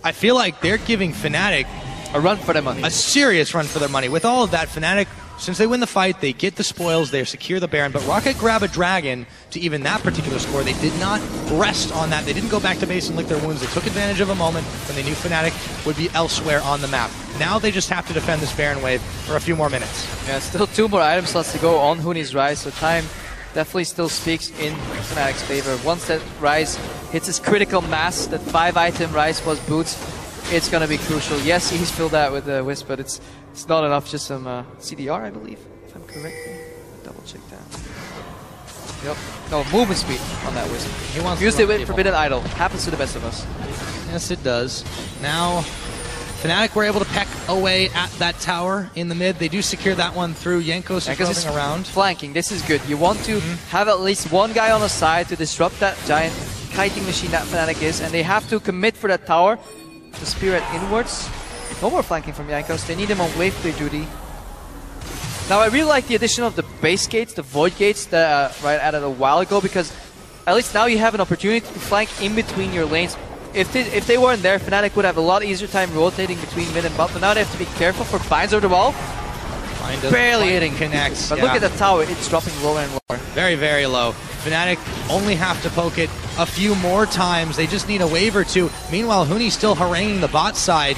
I feel like they're giving Fnatic a run for their money. A serious run for their money. With all of that, Fnatic, since they win the fight, they get the spoils, they secure the Baron, but Roccat grab a dragon to even that particular score. They did not rest on that. They didn't go back to base and lick their wounds. They took advantage of a moment when they knew Fnatic would be elsewhere on the map. Now they just have to defend this Baron wave for a few more minutes. Yeah, still 2 more item slots to go on Huni's Rise, so time definitely still speaks in Fnatic's favor. Once that Rise hits his critical mass, that 5-item Rise plus boots, it's going to be crucial. Yes, he's filled that with the Wisp, but it's not enough. Just some CDR, I believe, if I'm correct. Double check that. Yep. No, movement speed on that Wisp. He wants used it with Forbidden Idol. Happens to the best of us. Yes, it does. Now, Fnatic were able to peck away at that tower in the mid. They do secure that one through Jankos roving around. Flanking. This is good. You want to have at least one guy on the side to disrupt that giant kiting machine that Fnatic is, and they have to commit for that tower. The Spirit inwards. No more flanking from Jankos. They need him on wave play duty. Now I really like the addition of the base gates, the void gates that right added a while ago, because at least now you have an opportunity to flank in between your lanes. If they weren't there, Fnatic would have a lot easier time rotating between mid and bot, but now they have to be careful for Binds over the wall. Barely hitting. Connects. But look at the tower, it's dropping lower and lower. Very, very low. Fnatic only have to poke it a few more times. They just need a wave or two. Meanwhile, Huni's still haranguing the bot side.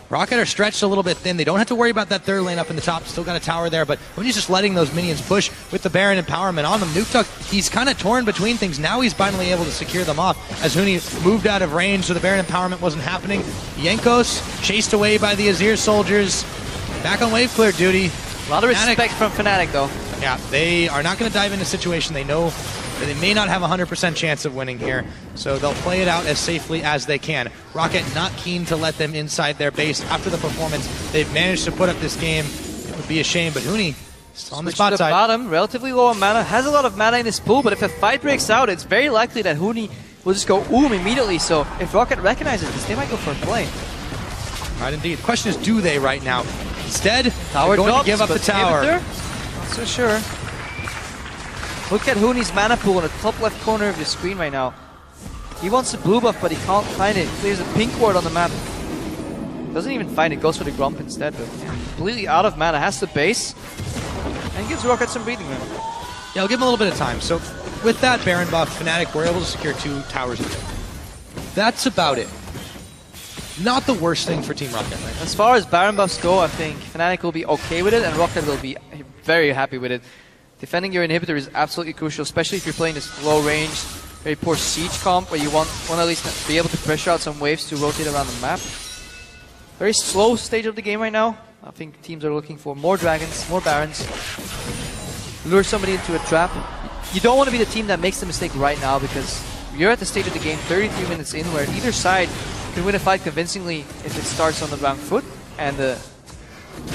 Roccat are stretched a little bit thin. They don't have to worry about that third lane up in the top. Still got a tower there, but Huni's just letting those minions push with the Baron empowerment on them. Nuke Duck, he's kind of torn between things. Now he's finally able to secure them off as Huni moved out of range, so the Baron empowerment wasn't happening. Jankos chased away by the Azir soldiers. Back on wave clear duty. A lot of respect from Fnatic, though. Yeah, they are not going to dive into a situation they know They may not have a 100% chance of winning here, so they'll play it out as safely as they can. Roccat not keen to let them inside their base after the performance they've managed to put up this game. It would be a shame, but Huni on the spot side. Bottom, relatively low on mana, has a lot of mana in his pool, but if a fight breaks out, it's very likely that Huni will just go immediately. So if Roccat recognizes this, they might go for a play. Right, indeed. The question is, do they right now? Instead, tower they're going drops, to give up the tower. Not so sure. Look at Huni's mana pool in the top left corner of your screen right now. He wants a blue buff, but he can't find it. There's a pink ward on the map. Doesn't even find it, goes for the Grump instead, but completely out of mana, has the base, and gives Roccat some breathing room. Yeah, I'll give him a little bit of time. So with that Baron buff, Fnatic were able to secure 2 towers. That's about it. Not the worst thing for Team Roccat, right? As far as Baron buffs go, I think Fnatic will be okay with it, and Roccat will be very happy with it. Defending your inhibitor is absolutely crucial, especially if you're playing this low range, very poor siege comp, where you want to at least be able to pressure out some waves to rotate around the map. Very slow stage of the game right now. I think teams are looking for more dragons, more barons. Lure somebody into a trap. You don't want to be the team that makes the mistake right now, because you're at the stage of the game 33 minutes in where either side can win a fight convincingly if it starts on the wrong foot, and the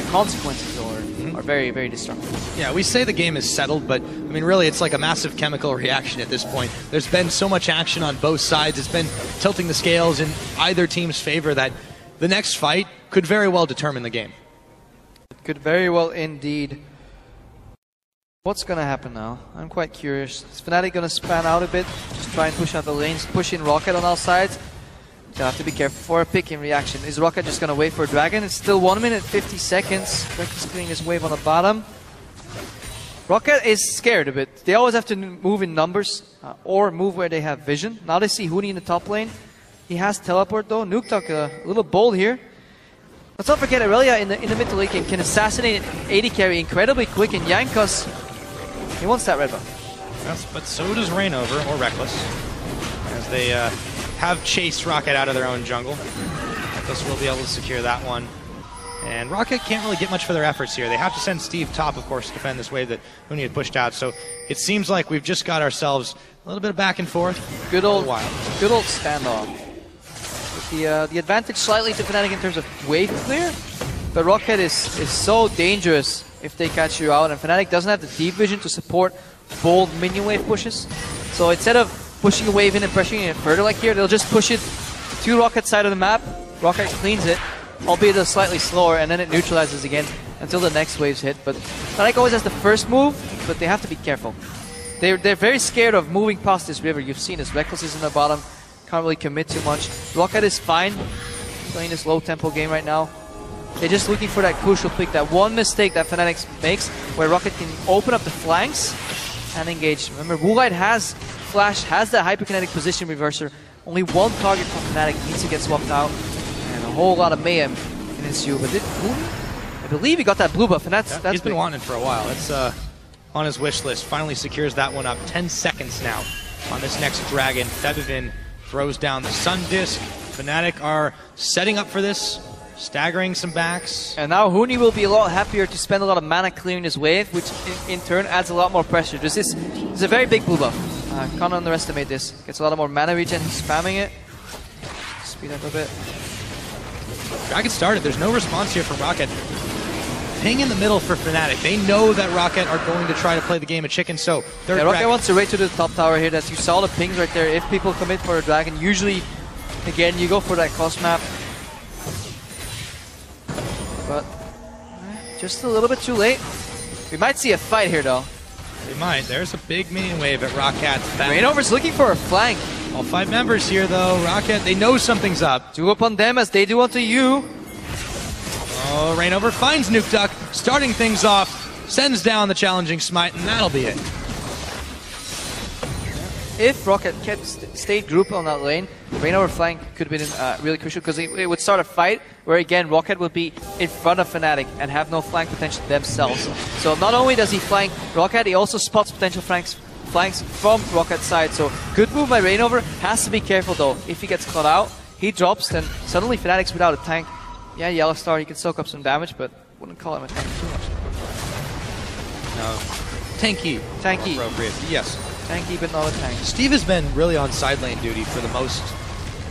consequences are very, very destructive. Yeah, we say the game is settled, but I mean, really, it's like a massive chemical reaction at this point. There's been so much action on both sides. It's been tilting the scales in either team's favor that the next fight could very well determine the game. It could very well indeed. What's going to happen now? I'm quite curious. Is Fnatic going to span out a bit? Just try and push out the lanes, push in Roccat on all sides? You'll have to be careful for a pick in reaction. Is Roccat just going to wait for a dragon? It's still 1 minute 50 seconds. Drake is clearing his wave on the bottom. Roccat is scared a bit. They always have to move in numbers or move where they have vision. Now they see Huni in the top lane. He has teleport though. Nuketock a little bold here. Let's not forget Aurelia in the mid to late game can assassinate AD carry incredibly quick, and Jankos, he wants that red buff. Yes, but so does Rainover or Reckless, as they have chased Roccat out of their own jungle. Reckless will be able to secure that one. And Roccat can't really get much for their efforts here. They have to send Steve top, of course, to defend this wave that Huni had pushed out. So it seems like we've just got ourselves a little bit of back and forth. Good old standoff. The advantage slightly to Fnatic in terms of wave clear, but Roccat is so dangerous if they catch you out, and Fnatic doesn't have the deep vision to support bold minion wave pushes. So instead of pushing a wave in and pressuring it further like here, they'll just push it to Rockat's side of the map. Roccat cleans it, albeit a slightly slower, and then it neutralizes again until the next waves hit. But Fnatic always has the first move, but they have to be careful. They're very scared of moving past this river. You've seen this. Reckless is in the bottom. Can't really commit too much. Roccat is fine playing this low tempo game right now. They're just looking for that crucial pick, that one mistake that Fnatic makes where Roccat can open up the flanks and engage. Remember, Woolite has Flash, has that hyperkinetic position reverser. Only one target from Fnatic needs to get swapped out, and a whole lot of mayhem can ensue. But I believe he got that blue buff, and that's he's been wanting it for a while. It's on his wish list. Finally secures that one up. 10 seconds now on this next dragon. Febivin throws down the Sun Disc. Fnatic are setting up for this, staggering some backs. And now Huni will be a lot happier to spend a lot of mana clearing this wave, which in turn adds a lot more pressure. This is a very big blue buff. Can't underestimate this. Gets a lot of more mana regen, spamming it. Speed up a bit. Dragon started. There's no response here from Roccat. Ping in the middle for Fnatic. They know that Roccat are going to try to play the game of chicken, so Roccat wants to raid to the top tower here. That you saw the pings right there. If people commit for a dragon, usually, again, you go for that cost map. But just a little bit too late. We might see a fight here, though. We might. There's a big minion wave at Rockat's back. Rainover's looking for a flank. All 5 members here, though. Roccat, they know something's up. Do upon them as they do unto you. Oh, Rainover finds Nuketock, starting things off, sends down the challenging smite, and that'll be it. If Roccat stayed group on that lane, Rainover flank could have been really crucial, because it would start a fight where, again, Roccat would be in front of Fnatic and have no flank potential themselves. So not only does he flank Roccat, he also spots potential flanks from Rockat's side. So good move by Rainover. Has to be careful, though. If he gets caught out, he drops, then suddenly Fnatic's without a tank. Yeah, Yellow Star, he can soak up some damage, but wouldn't call him a tank too much. No. Tanky. Tanky. Appropriate. Yes. Tanky, but not a tank. Steve has been really on side lane duty for the most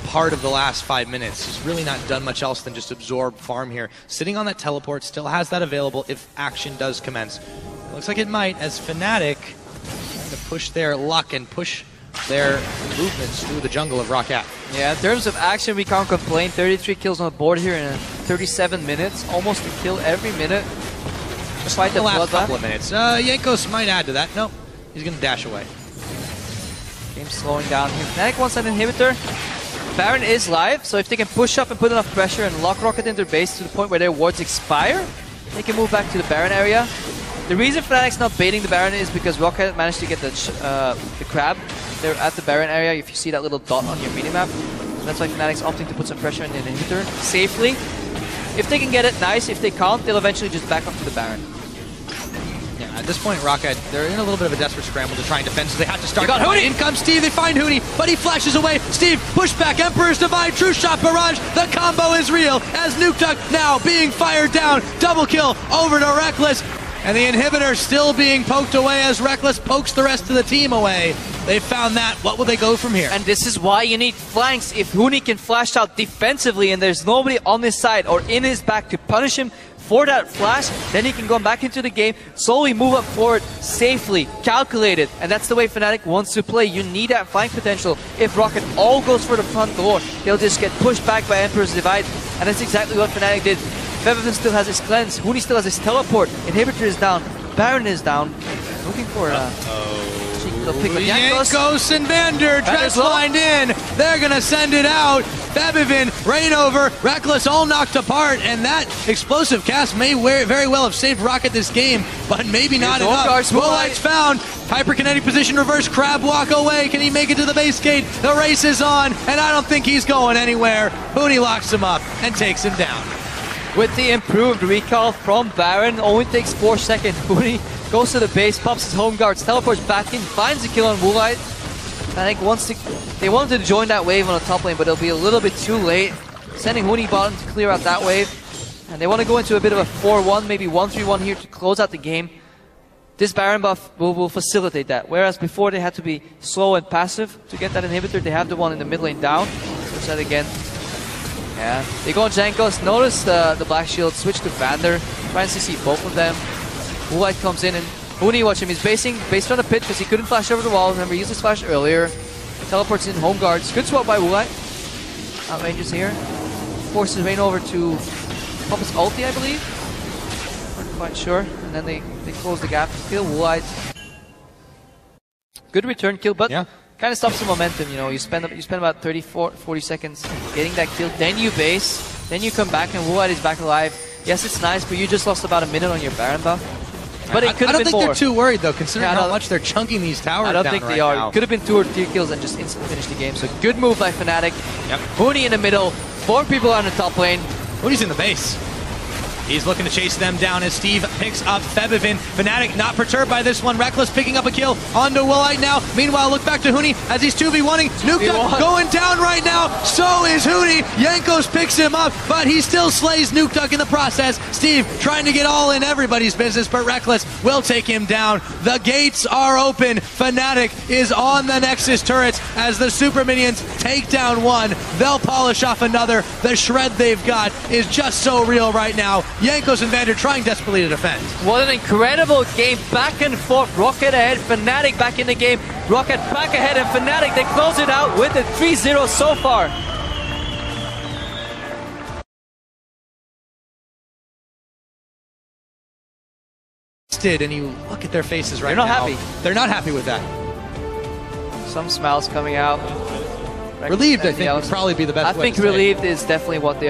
part of the last 5 minutes. He's really not done much else than just absorb farm here. Sitting on that teleport, still has that available if action does commence. It looks like it might, as Fnatic trying to push their luck and push their movements through the jungle of Roccat. Yeah, in terms of action, we can't complain. 33 kills on the board here in 37 minutes. Almost a kill every minute. Despite the last bloodbath. couple of minutes. Jankos might add to that. Nope, he's going to dash away. Game's slowing down here. Fnatic wants that inhibitor. Baron is live, so if they can push up and put enough pressure and lock Roccat into their base to the point where their wards expire, they can move back to the Baron area. The reason Fnatic's not baiting the Baron is because Roccat managed to get the crab. They're at the Baron area, if you see that little dot on your minimap. So that's why Fnatic's opting to put some pressure on the inhibitor safely. If they can get it, nice. If they can't, they'll eventually just back up to the Baron. Yeah, at this point, Roccat, they're in a little bit of a desperate scramble to try and defend, so they have to start. They got Hootie! In comes Steve, they find Hootie, but he flashes away. Steve, push back, Emperor's Divide, True Shot Barrage. The combo is real as Nukeduck now being fired down. Double kill over to Reckless. And the inhibitor still being poked away as Reckless pokes the rest of the team away. They found that. What will they go from here? And this is why you need flanks. If Huni can flash out defensively and there's nobody on his side or in his back to punish him for that flash, then he can go back into the game, slowly move up forward, safely, calculated. And that's the way Fnatic wants to play. You need that flank potential. If Roccat all goes for the front door, he'll just get pushed back by Emperor's Divide. And that's exactly what Fnatic did. Febiven still has his cleanse, Huni still has his teleport, inhibitor is down, Baron is down. Looking for Jankos and Vander dress lined in. They're gonna send it out. Febiven, rain over, Reckless all knocked apart, and that explosive cast may very well have saved Roccat this game, but maybe not enough. Woolite's found. Hyperkinetic position, reverse crab walk away. Can he make it to the base gate? The race is on, and I don't think he's going anywhere. Huni locks him up and takes him down. With the improved recall from Baron, only takes 4 seconds. Huni goes to the base, pops his home guards, teleports back in, finds the kill on Woolite. I think they wanted to join that wave on the top lane, but it'll be a little bit too late. Sending Huni bottom to clear out that wave. And they want to go into a bit of a 4-1, maybe 1-3-1 here to close out the game. This Baron buff will facilitate that. Whereas before they had to be slow and passive to get that inhibitor, they have the one in the mid lane down. Switch that again. Yeah, they go on Jankos. Notice the Black Shield switch to Vander. Trying to see both of them. Woolite comes in and Huni, watch him. He's based on the pit because he couldn't flash over the wall. Remember, he used his flash earlier. Teleports in home guards. Good swap by Woolite. Outranges here. Forces Rain over to pop his ulti, I believe. Not quite sure. And then they close the gap. Kill Woolite. Good return kill, but yeah, kind of stops the momentum. You know, you spend about 40 seconds getting that kill, then you base, then you come back, and Woolite is back alive. Yes, it's nice, but you just lost about a minute on your Baron buff. But it could have been more. I don't think they're too worried though, considering how much they're chunking these towers down. I don't think they are. It could have been 2 or 3 kills and just instantly finish the game. So good move by Fnatic. Yep. Huni in the middle, 4 people on the top lane. Huni's in the base. He's looking to chase them down as Steve picks up Febiven. Fnatic not perturbed by this one. Reckless picking up a kill onto Woolite now. Meanwhile, look back to Huni as he's 2v1ing. Nukeduck going down right now. So is Huni. Jankos picks him up, but he still slays Nukeduck in the process. Steve trying to get all in everybody's business, but Reckless will take him down. The gates are open. Fnatic is on the Nexus turrets as the Super Minions take down one. They'll polish off another. The shred they've got is just so real right now. Jankos and Vander trying desperately to defend. What an incredible game, back and forth. Roccat ahead, Fnatic back in the game. Roccat back ahead, and Fnatic, they close it out with a 3-0 so far. And you look at their faces right now. They're not happy. They're not happy with that. Some smiles coming out. Relieved, I think, would probably be the best way to say it. I think relieved is definitely what they are.